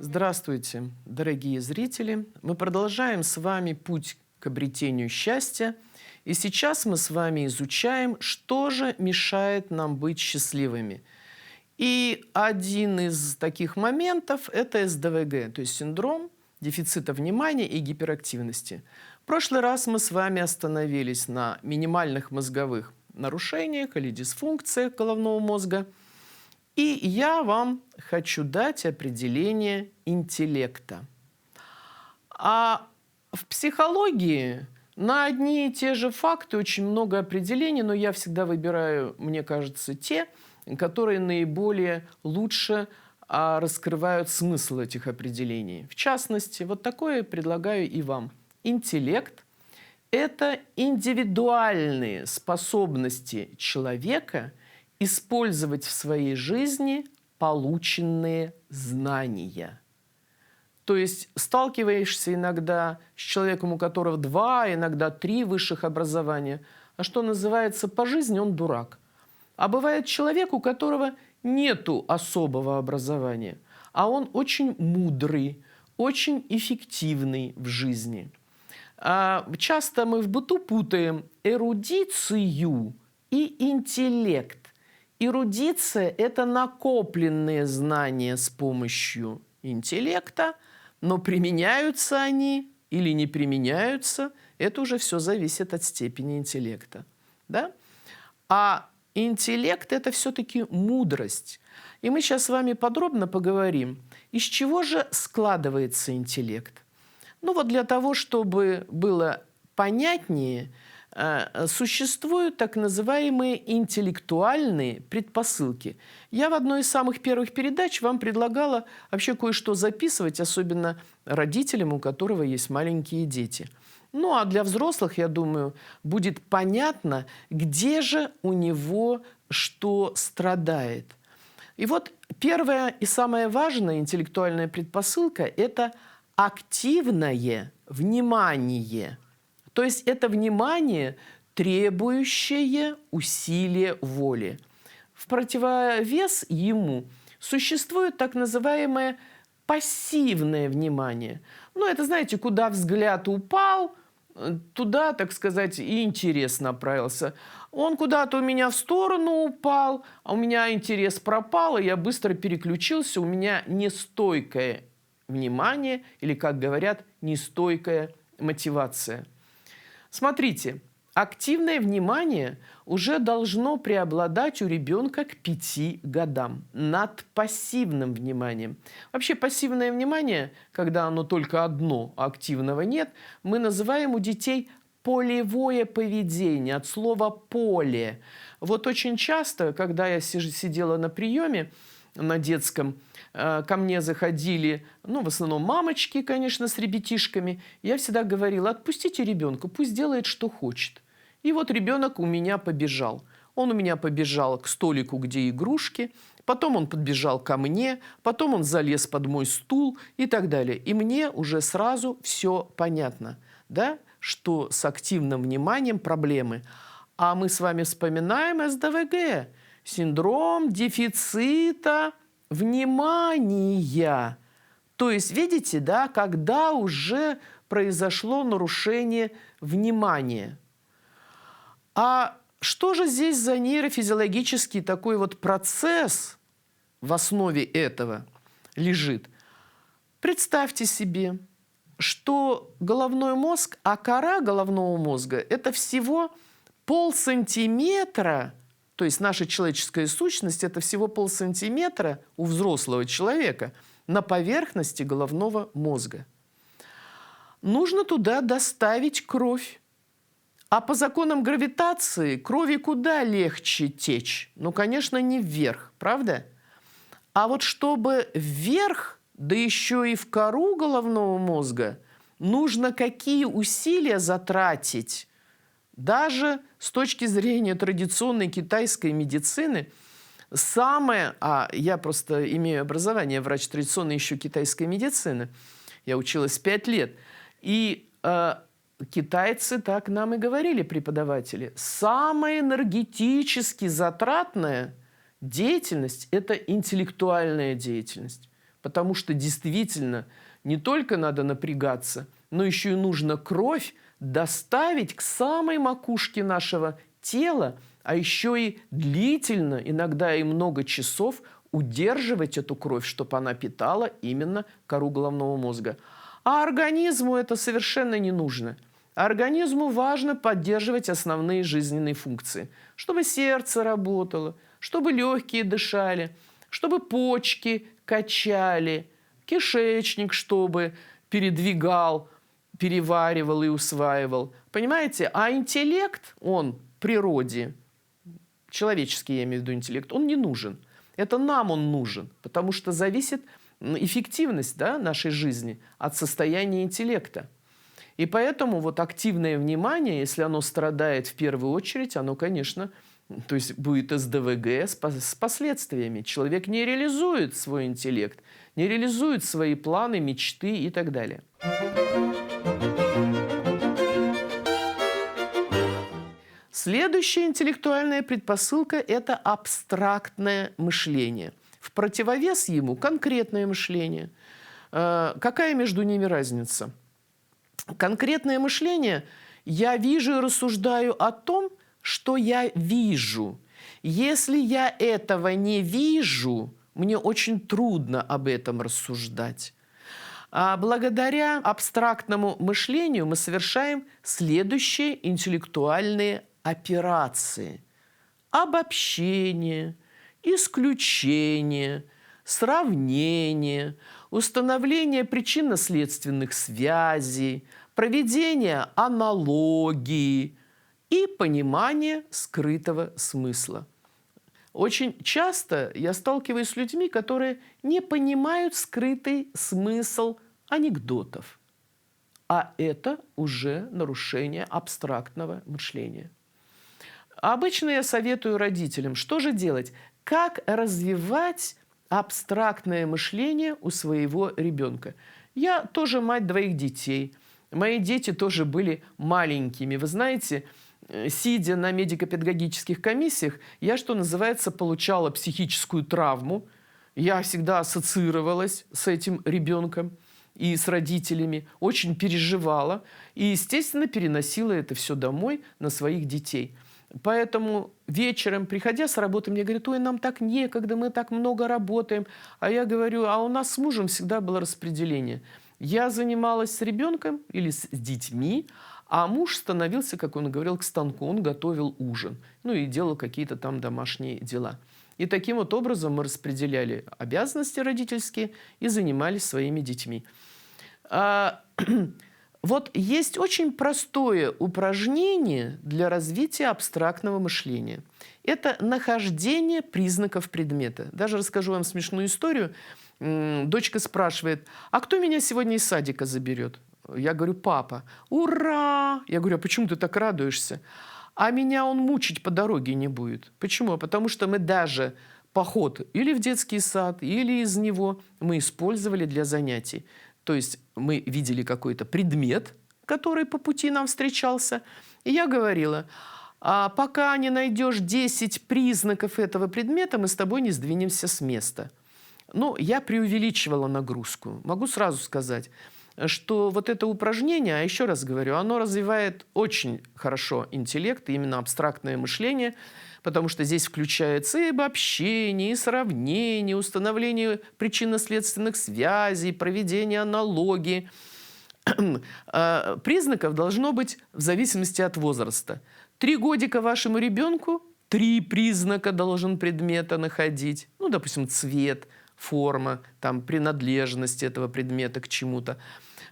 Здравствуйте, дорогие зрители! Мы продолжаем с вами путь к обретению счастья. И сейчас мы с вами изучаем, что же мешает нам быть счастливыми. И один из таких моментов – это СДВГ, то есть синдром дефицита внимания и гиперактивности. В прошлый раз мы с вами остановились на минимальных мозговых нарушениях или дисфункциях головного мозга. И я вам хочу дать определение интеллекта. А в психологии на одни и те же факты очень много определений, но я всегда выбираю, мне кажется, те, которые наиболее лучше раскрывают смысл этих определений. В частности, вот такое предлагаю и вам. Интеллект – это индивидуальные способности человека использовать в своей жизни полученные знания. То есть сталкиваешься иногда с человеком, у которого 2, иногда 3 высших образования, а что называется, по жизни он дурак. А бывает человек, у которого нету особого образования, а он очень мудрый, очень эффективный в жизни. Часто мы в быту путаем эрудицию и интеллект. Эрудиция – это накопленные знания с помощью интеллекта, но применяются они или не применяются, это уже все зависит от степени интеллекта. Да? А интеллект – это все-таки мудрость. И мы сейчас с вами подробно поговорим, из чего же складывается интеллект. Ну вот для того, чтобы было понятнее, существуют так называемые интеллектуальные предпосылки. Я в одной из самых первых передач вам предлагала вообще кое-что записывать, особенно родителям, у которого есть маленькие дети. Ну а для взрослых, я думаю, будет понятно, где же у него что страдает. И вот первая и самая важная интеллектуальная предпосылка – это активное внимание. То есть это внимание, требующее усилия воли. В противовес ему существует так называемое пассивное внимание. Ну, это, знаете, куда взгляд упал, туда, так сказать, и интерес направился. Он куда-то у меня в сторону упал, а у меня интерес пропал, и я быстро переключился, у меня нестойкое внимание, или, как говорят, нестойкая мотивация. Смотрите, активное внимание уже должно преобладать у ребенка к 5 годам над пассивным вниманием. Вообще пассивное внимание, когда оно только одно, а активного нет, мы называем у детей полевое поведение, от слова «поле». Вот очень часто, когда я сидела на приеме на детском, ко мне заходили, ну, в основном мамочки, конечно, с ребятишками. Я всегда говорила: отпустите ребенка, пусть делает, что хочет. И вот ребенок у меня побежал. Он у меня побежал к столику, где игрушки, потом он подбежал ко мне, потом он залез под мой стул и так далее. И мне уже сразу все понятно, да, что с активным вниманием проблемы. А мы с вами вспоминаем СДВГ, синдром дефицита внимания. То есть, видите, да, когда уже произошло нарушение внимания. А что же здесь за нейрофизиологический такой вот процесс в основе этого лежит? Представьте себе, что головной мозг, а кора головного мозга – это всего полсантиметра. То есть наша человеческая сущность – это всего полсантиметра у взрослого человека на поверхности головного мозга. Нужно туда доставить кровь. А по законам гравитации крови куда легче течь? Ну, конечно, не вверх, правда? А вот чтобы вверх, да еще и в кору головного мозга, нужно какие усилия затратить? Даже с точки зрения традиционной китайской медицины, я просто имею образование врач традиционной еще китайской медицины, я училась 5 лет, и китайцы так нам и говорили, преподаватели, самая энергетически затратная деятельность – это интеллектуальная деятельность. потому что действительно не только надо напрягаться, но еще и нужно кровь доставить к самой макушке нашего тела, а еще и длительно, иногда и много часов, удерживать эту кровь, чтобы она питала именно кору головного мозга. А организму это совершенно не нужно. Организму важно поддерживать основные жизненные функции, чтобы сердце работало, чтобы легкие дышали, чтобы почки качали, кишечник чтобы передвигал, переваривал и усваивал. Понимаете? А интеллект, он в природе, человеческий, я имею в виду интеллект, он не нужен. Это нам он нужен, потому что зависит эффективность, да, нашей жизни от состояния интеллекта. И поэтому вот активное внимание, если оно страдает в первую очередь, оно, конечно, то есть будет СДВГ с последствиями. Человек не реализует свой интеллект, не реализует свои планы, мечты и так далее. Следующая интеллектуальная предпосылка – это абстрактное мышление. В противовес ему конкретное мышление. Какая между ними разница? Конкретное мышление – я вижу и рассуждаю о том, что я вижу. Если я этого не вижу, мне очень трудно об этом рассуждать. А благодаря абстрактному мышлению мы совершаем следующие интеллектуальные операции: обобщение, исключение, сравнение, установление причинно-следственных связей, проведение аналогии и понимание скрытого смысла. Очень часто я сталкиваюсь с людьми, которые не понимают скрытый смысл анекдотов. А это уже нарушение абстрактного мышления. Обычно я советую родителям, что же делать, как развивать абстрактное мышление у своего ребенка. Я тоже мать двоих детей. Мои дети тоже были маленькими. Вы знаете, сидя на медико-педагогических комиссиях, я, что называется, получала психическую травму. Я всегда ассоциировалась с этим ребенком и с родителями, очень переживала и, естественно, переносила это все домой на своих детей. Поэтому вечером, приходя с работы, мне говорят: ой, нам так некогда, мы так много работаем. А я говорю: а у нас с мужем всегда было распределение. Я занималась с ребенком или с детьми, а муж становился, как он говорил, к станку. Он готовил ужин, ну и делал какие-то там домашние дела. И таким вот образом мы распределяли обязанности родительские и занимались своими детьми. Вот есть очень простое упражнение для развития абстрактного мышления. Это нахождение признаков предмета. Даже расскажу вам смешную историю. Дочка спрашивает: а кто меня сегодня из садика заберет? Я говорю: папа. Ура! Я говорю: а почему ты так радуешься? А меня он мучить по дороге не будет. Почему? Потому что мы даже поход или в детский сад, или из него мы использовали для занятий. То есть мы видели какой-то предмет, который по пути нам встречался. И я говорила: а пока не найдешь 10 признаков этого предмета, мы с тобой не сдвинемся с места. Ну, я преувеличивала нагрузку. Могу сразу сказать, что вот это упражнение, а еще раз говорю, оно развивает очень хорошо интеллект, и именно абстрактное мышление, потому что здесь включается и обобщение, и сравнение, установление причинно-следственных связей, проведение аналогии. Признаков должно быть в зависимости от возраста. 3 годика вашему ребенку 3 признака должен предмета находить. Ну, допустим, цвет, форма, там, принадлежность этого предмета к чему-то.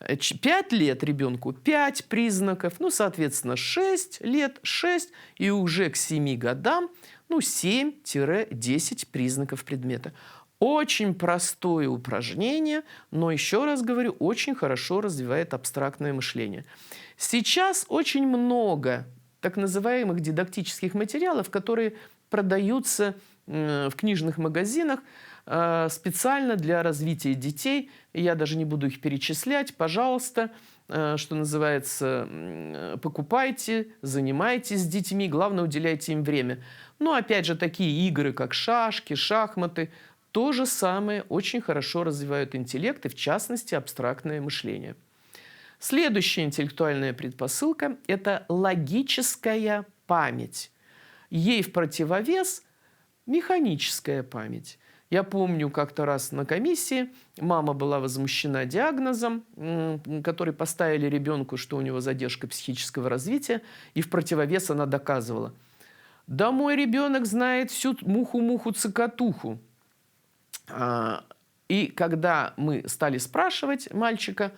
5 лет ребенку 5 признаков, ну, соответственно, 6 лет 6, и уже к 7 годам, ну, 7-10 признаков предмета. Очень простое упражнение, но, еще раз говорю, очень хорошо развивает абстрактное мышление. Сейчас очень много так называемых дидактических материалов, которые продаются в книжных магазинах специально для развития детей. Я даже не буду их перечислять. Пожалуйста, что называется, покупайте, занимайтесь с детьми, главное, уделяйте им время. Но опять же, такие игры, как шашки, шахматы, То же самое очень хорошо развивают интеллект и, в частности, абстрактное мышление. Следующая интеллектуальная предпосылка – это логическая память. Ей в противовес механическая память. Я помню, как-то раз на комиссии мама была возмущена диагнозом, который поставили ребенку, что у него задержка психического развития, и в противовес она доказывала: да мой ребенок знает всю муху-муху-цокотуху. И когда мы стали спрашивать мальчика,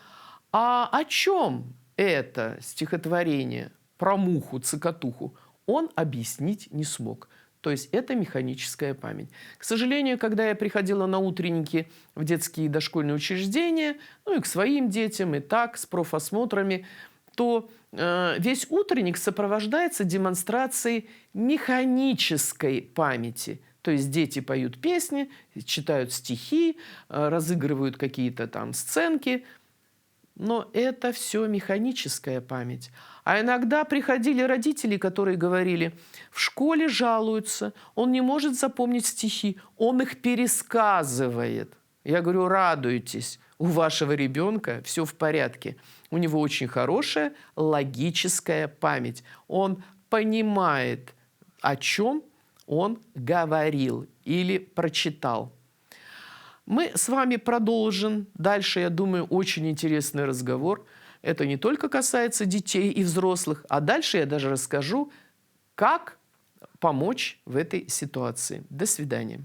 а о чем это стихотворение про муху-цокотуху, он объяснить не смог. То есть это механическая память. К сожалению, когда я приходила на утренники в детские и дошкольные учреждения, ну и к своим детям, и так, с профосмотрами, то весь утренник сопровождается демонстрацией механической памяти. То есть дети поют песни, читают стихи, разыгрывают какие-то там сценки. Но это все механическая память. А иногда приходили родители, которые говорили: в школе жалуются, он не может запомнить стихи, он их пересказывает. Я говорю: радуйтесь, у вашего ребенка все в порядке. У него очень хорошая логическая память. Он понимает, о чем он говорил или прочитал. Мы с вами продолжим. Дальше, я думаю, очень интересный разговор. Это не только касается детей и взрослых, а дальше я даже расскажу, как помочь в этой ситуации. До свидания.